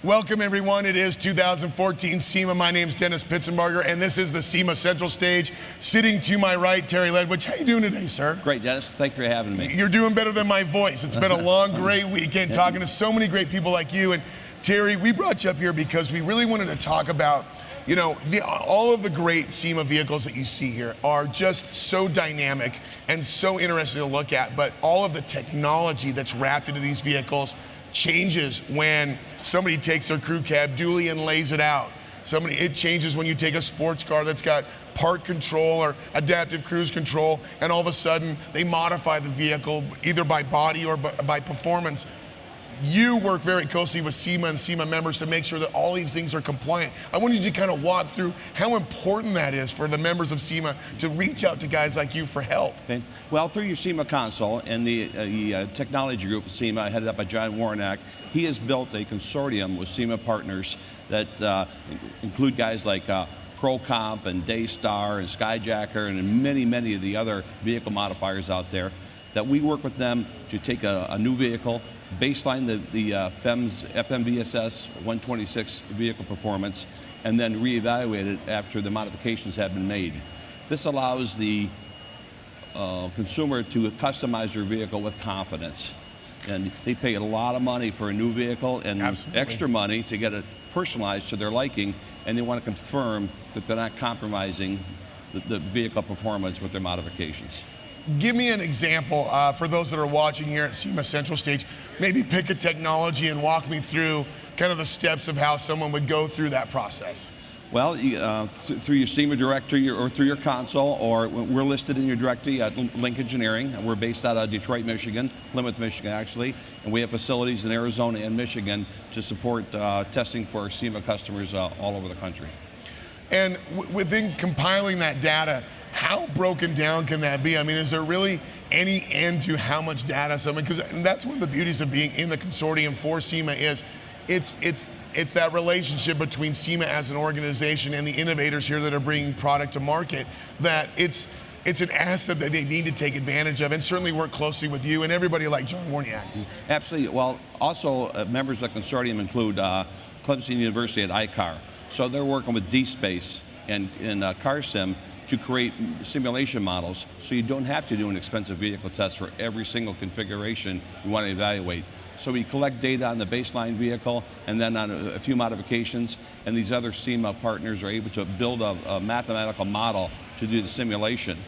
Welcome, everyone. It is 2014 SEMA. My name's Dennis Pittsenbarger, and this is the SEMA Central stage. Sitting to my right, Terry Ledwidge. How you doing today, sir? Great, Dennis. Thank you for having me. You're doing better than my voice. It's been a long, great weekend talking to so many great people like you. And Terry, we brought you up here because we really wanted to talk about, you know, all of the great SEMA vehicles that you see here are just so dynamic and so interesting to look at, but all of the technology that's wrapped into these vehicles changes when somebody takes their crew cab dually and lays it out. It changes when you take a sports car that's got park control or adaptive cruise control, and all of a sudden they modify the vehicle either by body or by performance. You work very closely with SEMA and SEMA members to make sure that all these things are compliant. I wanted you to kind of walk through how important that is for the members of SEMA to reach out to guys like you for help. Okay. Well, through your SEMA console and the technology group of SEMA, headed up by John Warnack, he has built a consortium with SEMA partners that include guys like ProComp and Daystar and Skyjacker and many, many of the other vehicle modifiers out there, that we work with them to take a new vehicle, baseline the FMVSS 126 vehicle performance, and then reevaluate it after the modifications have been made. This allows the consumer to customize their vehicle with confidence. And they pay a lot of money for a new vehicle and extra money to get it personalized to their liking, and they want to confirm that they're not compromising the vehicle performance with their modifications. Give me an example for those that are watching here at SEMA Central Stage. Maybe pick a technology and walk me through kind of the steps of how someone would go through that process. Well, through your SEMA directory or through your console, or we're listed in your directory at Link Engineering. We're based out of Detroit, Michigan, Plymouth, Michigan, actually, and we have facilities in Arizona and Michigan to support testing for our SEMA customers all over the country. And within compiling that data, how broken down can that be? I mean, is there really any end to how much data someone, because that's one of the beauties of being in the consortium for SEMA is it's that relationship between SEMA as an organization and the innovators here that are bringing product to market, that it's an asset that they need to take advantage of and certainly work closely with you and everybody like John Warnack. Absolutely. Well, also members of the consortium include Clemson University at ICAR. So they're working with DSpace and CarSim to create simulation models, so you don't have to do an expensive vehicle test for every single configuration you want to evaluate. So we collect data on the baseline vehicle and then on a few modifications, and these other SEMA partners are able to build a mathematical model to do the simulation.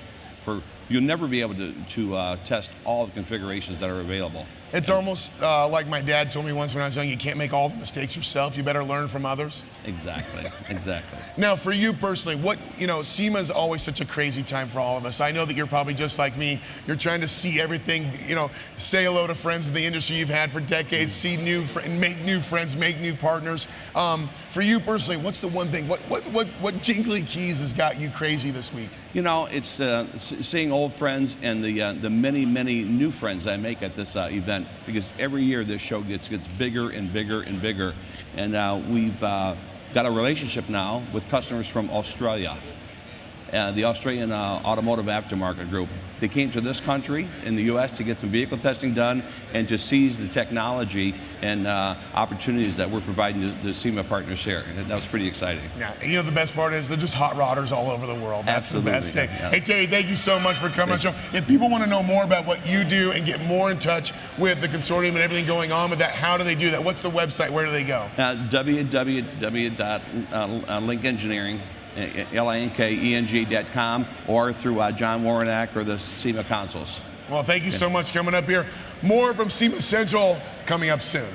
You'll never be able to test all the configurations that are available. It's almost like my dad told me once when I was young, you can't make all the mistakes yourself, you better learn from others. Exactly, exactly. Now for you personally, SEMA is always such a crazy time for all of us. I know that you're probably just like me. You're trying to see everything, say hello to friends in the industry you've had for decades, see make new friends, make new partners. For you personally, what's the one thing, what jingly keys has got you crazy this week? It's seeing old friends and the many, many new friends I make at this event, because every year this show gets bigger and bigger and bigger. And we've got a relationship now with customers from Australia, the Australian Automotive Aftermarket Group. They came to this country in the US to get some vehicle testing done and to seize the technology and opportunities that we're providing to the SEMA partners here. And that was pretty exciting. Yeah, the best part is they're just hot rodders all over the world. That's Absolutely. The best thing. Yeah. Hey Terry, thank you so much for coming on the show. If people want to know more about what you do and get more in touch with the consortium and everything going on with that, how do they do that? What's the website? Where do they go? www.linkengineering.com, LINKENG.com, or through John Warnack or the SEMA consoles. Well, thank you so much for coming up here. More from SEMA Central coming up soon.